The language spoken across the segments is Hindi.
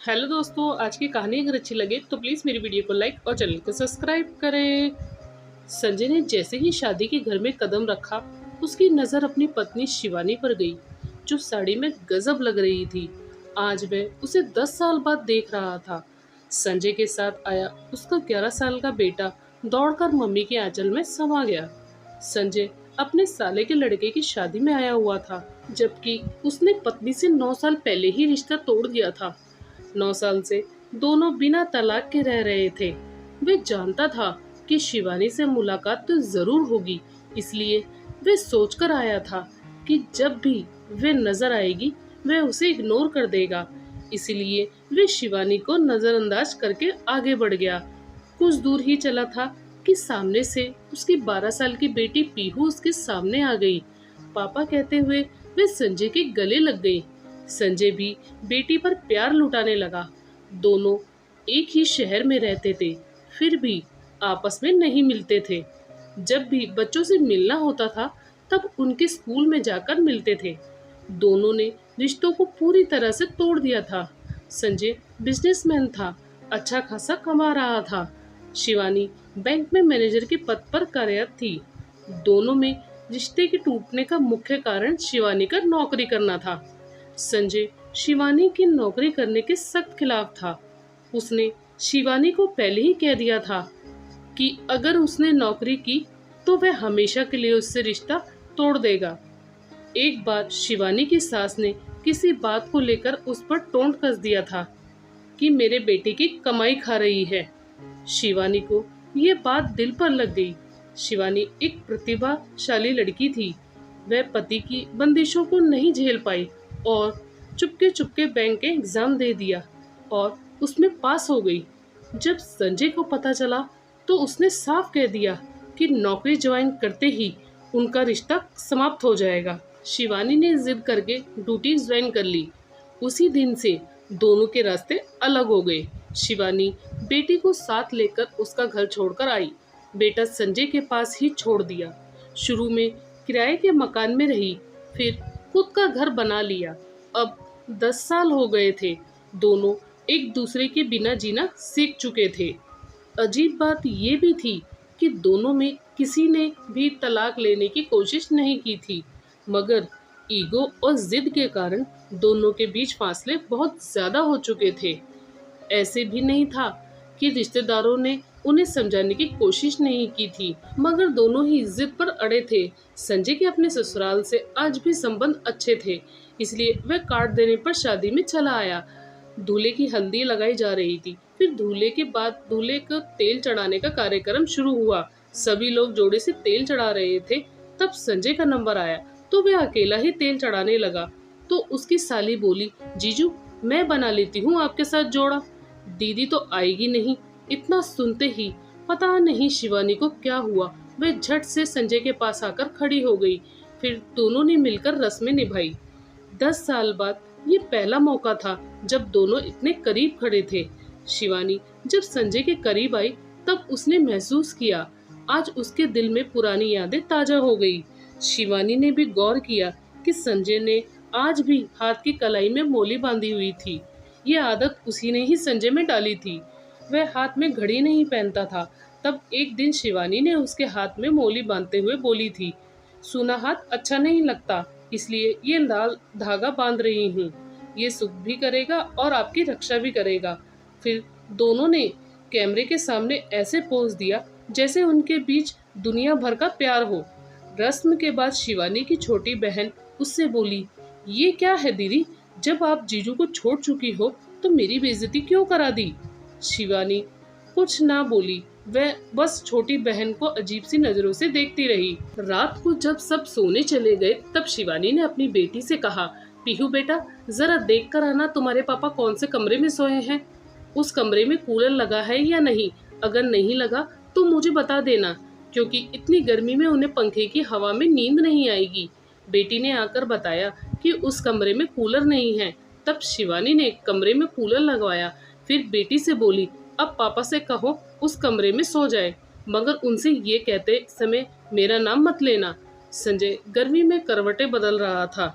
हेलो दोस्तों, आज की कहानी अगर अच्छी लगे तो प्लीज़ मेरी वीडियो को लाइक और चैनल को सब्सक्राइब करें। संजय ने जैसे ही शादी के घर में कदम रखा, उसकी नज़र अपनी पत्नी शिवानी पर गई, जो साड़ी में गजब लग रही थी। आज वह उसे 10 साल बाद देख रहा था। संजय के साथ आया उसका 11 साल का बेटा दौड़कर मम्मी के आंचल में समा गया। संजय अपने साले के लड़के की शादी में आया हुआ था, जबकि उसने पत्नी से 9 साल पहले ही रिश्ता तोड़ दिया था। 9 साल से दोनों बिना तलाक के रह रहे थे। वे जानता था कि शिवानी से मुलाकात तो जरूर होगी, इसलिए वे सोचकर आया था कि जब भी वे नजर आएगी वह उसे इग्नोर कर देगा। इसलिए वे शिवानी को नजरअंदाज करके आगे बढ़ गया। कुछ दूर ही चला था कि सामने से उसकी 12 साल की बेटी पीहू उसके सामने आ गई। पापा कहते हुए वे संजय के गले लग गई। संजय भी बेटी पर प्यार लुटाने लगा। दोनों एक ही शहर में रहते थे, फिर भी आपस में नहीं मिलते थे। जब भी बच्चों से मिलना होता था, तब उनके स्कूल में जाकर मिलते थे। दोनों ने रिश्तों को पूरी तरह से तोड़ दिया था। संजय बिजनेसमैन था, अच्छा खासा कमा रहा था। शिवानी बैंक में मैनेजर के पद पर कार्यरत थी। दोनों में रिश्ते के टूटने का मुख्य कारण शिवानी का नौकरी करना था। संजय शिवानी की नौकरी करने के सख्त खिलाफ था। उसने शिवानी को पहले ही कह दिया था कि अगर उसने नौकरी की तो वह हमेशा के लिए उससे रिश्ता तोड़ देगा। एक बार शिवानी की सास ने किसी बात को लेकर उस पर टोंट कस दिया था कि मेरे बेटे की कमाई खा रही है। शिवानी को ये बात दिल पर लग गई। शिवानी एक प्रतिभाशाली लड़की थी। वह पति की बंदिशों को नहीं झेल पाई और चुपके चुपके बैंक के एग्जाम दे दिया और उसमें पास हो गई। जब संजय को पता चला तो उसने साफ कह दिया कि नौकरी ज्वाइन करते ही उनका रिश्ता समाप्त हो जाएगा। शिवानी ने जिद करके ड्यूटी ज्वाइन कर ली। उसी दिन से दोनों के रास्ते अलग हो गए। शिवानी बेटी को साथ लेकर उसका घर छोड़कर आई। बेटा संजय के पास ही छोड़ दिया। शुरू में किराए के मकान में रही, फिर खुद का घर बना लिया। अब 10 साल हो गए थे। दोनों एक दूसरे के बिना जीना सीख चुके थे। अजीब बात ये भी थी कि दोनों में किसी ने भी तलाक लेने की कोशिश नहीं की थी, मगर ईगो और जिद के कारण दोनों के बीच फासले बहुत ज्यादा हो चुके थे। ऐसे भी नहीं था कि रिश्तेदारों ने उन्हें समझाने की कोशिश नहीं की थी, मगर दोनों ही जिद पर अड़े थे। संजय के अपने ससुराल से आज भी संबंध अच्छे थे, इसलिए वह कार्ड देने पर शादी में चला आया। दूल्हे की हल्दी लगाई जा रही थी। फिर दूल्हे के बाद दूल्हे को तेल चढ़ाने का कार्यक्रम शुरू हुआ। सभी लोग जोड़े से तेल चढ़ा रहे थे। तब संजय का नंबर आया तो वह अकेला ही तेल चढ़ाने लगा। तो उसकी साली बोली, जीजू मैं बना लेती हूँ आपके साथ जोड़ा। दीदी तो आएगी नहीं। इतना सुनते ही पता नहीं शिवानी को क्या हुआ, वह झट से संजय के पास आकर खड़ी हो गई। फिर दोनों ने मिलकर रस्में निभाई। 10 साल बाद ये पहला मौका था जब दोनों इतने करीब खड़े थे। शिवानी जब संजय के करीब आई तब उसने महसूस किया आज उसके दिल में पुरानी यादें ताजा हो गई। शिवानी ने भी गौर किया कि संजय ने आज भी हाथ की कलाई में मोली बांधी हुई थी। ये आदत उसी ने ही संजय में डाली थी। वह हाथ में घड़ी नहीं पहनता था। तब एक दिन शिवानी ने उसके हाथ में मोली बांधते हुए बोली थी, सूना हाथ अच्छा नहीं लगता, इसलिए ये लाल धागा बांध रही हूँ। ये सुख भी करेगा और आपकी रक्षा भी करेगा। फिर दोनों ने कैमरे के सामने ऐसे पोज दिया जैसे उनके बीच दुनिया भर का प्यार हो। रस्म के बाद शिवानी की छोटी बहन उससे बोली, ये क्या है दीदी, जब आप जीजू को छोड़ चुकी हो तो मेरी बेइज्जती क्यों करा दी। शिवानी कुछ ना बोली, वह बस छोटी बहन को अजीब सी नजरों से देखती रही। रात को जब सब सोने चले गए तब शिवानी ने अपनी बेटी से कहा, पीहू बेटा जरा देख कर आना तुम्हारे पापा कौन से कमरे में सोए हैं। उस कमरे में कूलर लगा है या नहीं, अगर नहीं लगा तो मुझे बता देना, क्योंकि इतनी गर्मी में उन्हें पंखे की हवा में नींद नहीं आएगी। बेटी ने आकर बताया कि उस कमरे में कूलर नहीं है। तब शिवानी ने कमरे में कूलर लगवाया। फिर बेटी से बोली, अब पापा से कहो उस कमरे में सो जाए, मगर उनसे ये कहते समय मेरा नाम मत लेना। संजय गर्मी में करवटें बदल रहा था।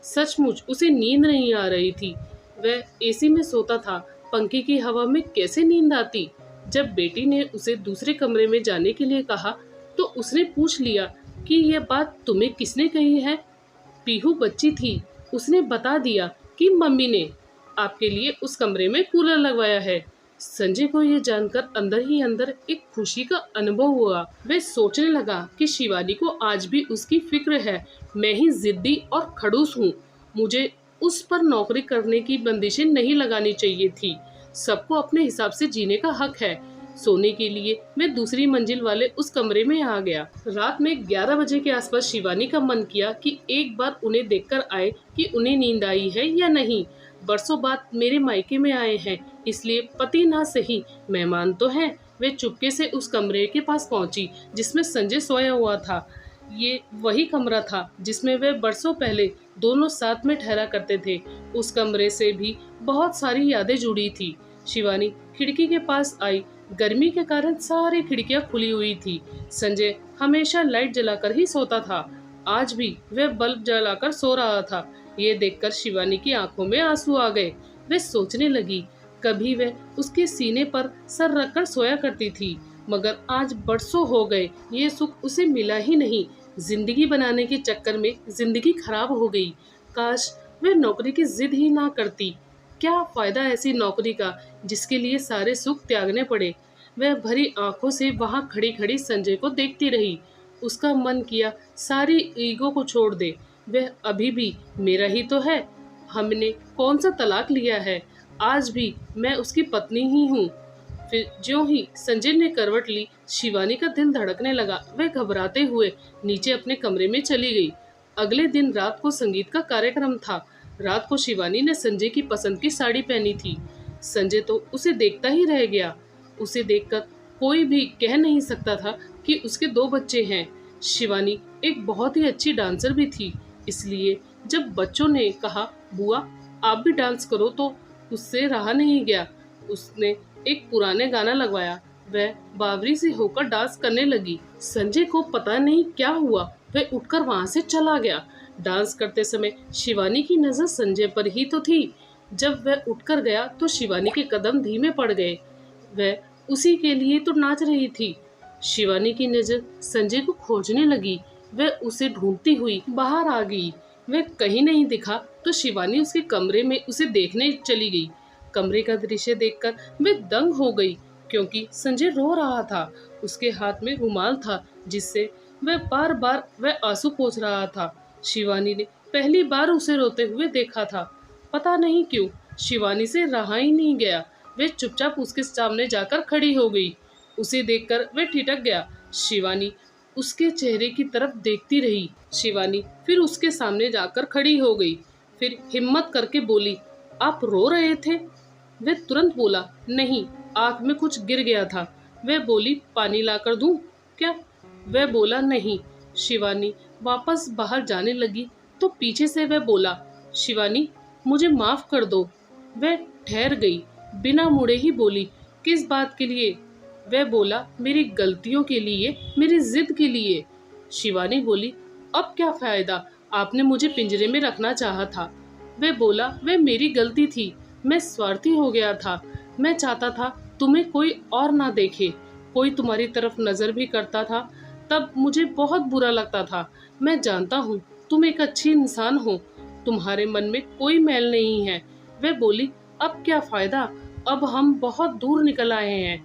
सचमुच उसे नींद नहीं आ रही थी। वह एसी में सोता था, पंखे की हवा में कैसे नींद आती। जब बेटी ने उसे दूसरे कमरे में जाने के लिए कहा तो उसने पूछ लिया कि यह बात तुम्हें किसने कही है। पीहू बच्ची थी, उसने बता दिया कि मम्मी ने आपके लिए उस कमरे में कूलर लगवाया है। संजय को यह जानकर अंदर ही अंदर एक खुशी का अनुभव हुआ। वह सोचने लगा कि शिवानी को आज भी उसकी फिक्र है। मैं ही जिद्दी और खड़ूस हूँ, मुझे उस पर नौकरी करने की बंदिशें नहीं लगानी चाहिए थी। सबको अपने हिसाब से जीने का हक है। सोने के लिए मैं दूसरी मंजिल वाले उस कमरे में आ गया। रात में 11 बजे के आसपास शिवानी का मन किया कि एक बार उन्हें देखकर आए कि उन्हें नींद आई है या नहीं। बरसों बाद मेरे मायके में आए हैं, इसलिए पति ना सही मेहमान तो हैं। वे चुपके से उस कमरे के पास पहुंची जिसमें संजय सोया हुआ था। ये वही कमरा था जिसमें वे बरसों पहले दोनों साथ में ठहरा करते थे। उस कमरे से भी बहुत सारी यादें जुड़ी थी। शिवानी खिड़की के पास आई। गर्मी के कारण सारी खिड़कियां खुली हुई थी। संजय हमेशा लाइट जलाकर ही सोता था। आज भी वह बल्ब जलाकर सो रहा था। ये देखकर शिवानी की आंखों में आंसू आ गए। वह सोचने लगी, कभी वह उसके सीने पर सर रखकर सोया करती थी, मगर आज बरसों हो गए ये सुख उसे मिला ही नहीं। जिंदगी बनाने के चक्कर में जिंदगी खराब हो गई। काश वह नौकरी की जिद ही ना करती। क्या फायदा ऐसी नौकरी का जिसके लिए सारे सुख त्यागने पड़े। वह भरी आंखों से वहां खड़ी खड़ी संजय को देखती रही। उसका मन किया सारी ईगो को छोड़ दे। वह अभी भी मेरा ही तो है। हमने कौन सा तलाक लिया है, आज भी मैं उसकी पत्नी ही हूँ। फिर ज्यों ही संजय ने करवट ली, शिवानी का दिल धड़कने लगा। वह घबराते हुए नीचे अपने कमरे में चली गई। अगले दिन रात को संगीत का कार्यक्रम था। रात को शिवानी ने संजय की पसंद की साड़ी पहनी थी। संजय तो उसे देखता ही रह गया। उसे देखकर कोई भी कह नहीं सकता था कि उसके 2 बच्चे हैं। शिवानी एक बहुत ही अच्छी डांसर भी थी, इसलिए जब बच्चों ने कहा बुआ आप भी डांस करो तो उससे रहा नहीं गया। उसने एक पुराने गाना लगवाया। वह बावरी से होकर डांस करने लगी। संजय को पता नहीं क्या हुआ, वह उठकर वहां से चला गया। डांस करते समय शिवानी की नजर संजय पर ही तो थी। जब वह उठकर गया तो शिवानी के कदम धीमे पड़ गए। वह उसी के लिए तो नाच रही थी। शिवानी की नजर संजय को खोजने लगी। वह उसे ढूंढती हुई बाहर आ गई। वह कहीं नहीं दिखा तो शिवानी उसके कमरे में उसे देखने चली गई। कमरे का दृश्य देखकर वह दंग हो गई, क्योंकि संजय रो रहा था। उसके हाथ में रुमाल था जिससे वह बार बार वह आंसू पोंछ रहा था। शिवानी ने पहली बार उसे रोते हुए देखा था। पता नहीं क्यों शिवानी से रहा ही नहीं गया। वह चुपचाप उसके सामने जाकर खड़ी हो गई। उसे देखकर वह ठिठक गया। शिवानी उसके चेहरे की तरफ देखती रही। शिवानी फिर उसके सामने जाकर खड़ी हो गई। फिर हिम्मत करके बोली, आप रो रहे थे? वह तुरंत बोला, नहीं, आँख में कुछ गिर गया था। वह बोली, पानी लाकर दूं क्या? वह बोला, नहीं। शिवानी वापस बाहर जाने लगी तो पीछे से वह बोला, शिवानी मुझे माफ कर दो। वह ठहर गई, बिना मुड़े ही बोली, किस बात के लिए? वह बोला, मेरी गलतियों के लिए, मेरी जिद के लिए। शिवानी बोली, अब क्या फायदा, आपने मुझे पिंजरे में रखना चाहा था। वह बोला, वह मेरी गलती थी, मैं स्वार्थी हो गया था। मैं चाहता था तुम्हें कोई और ना देखे। कोई तुम्हारी तरफ नजर भी करता था तब मुझे बहुत बुरा लगता था। मैं जानता हूँ तुम एक अच्छी इंसान हो, तुम्हारे मन में कोई मैल नहीं है। वह बोली, अब क्या फायदा, अब हम बहुत दूर निकल आए हैं।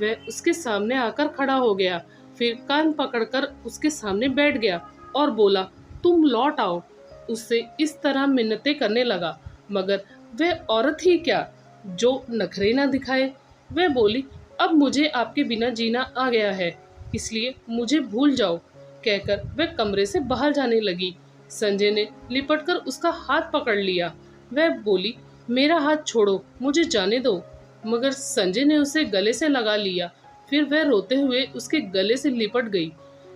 वह उसके सामने आकर खड़ा हो गया, फिर कान पकड़कर उसके सामने बैठ गया और बोला, तुम लौट आओ। उससे इस तरह मिन्नतें करने लगा, मगर वह औरत ही क्या जो नखरे ना दिखाए। वह बोली, अब मुझे आपके बिना जीना आ गया है, इसलिए मुझे भूल जाओ। कहकर वह कमरे से बाहर जाने लगी। संजय ने लिपटकर उसका हाथ पकड़ लिया। वह बोली, मेरा हाथ छोड़ो, मुझे जाने दो। मगर संजय ने उसे गले से लगा लिया। फिर वह रोते हुए उसके गले से लिपट गई,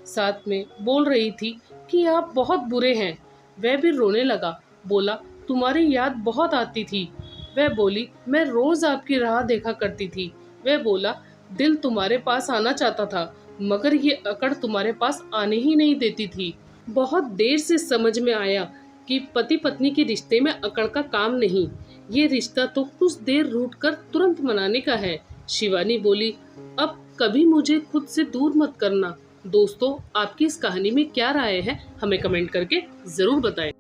साथ में बोल रही थी कि आप बहुत बुरे हैं। वह भी रोने लगा, बोला, तुम्हारी याद बहुत आती थी। वह बोली, मैं रोज आपकी राह देखा करती थी। वह बोला, दिल तुम्हारे पास आना चाहता था, मगर ये अकड़ तुम्हारे पास आने ही नहीं देती थी। बहुत देर से समझ में आया कि पति पत्नी के रिश्ते में अकड़ का काम नहीं, ये रिश्ता तो कुछ देर रूठ कर तुरंत मनाने का है। शिवानी बोली, अब कभी मुझे खुद से दूर मत करना। दोस्तों, आपकी इस कहानी में क्या राय है, हमें कमेंट करके जरूर बताएं।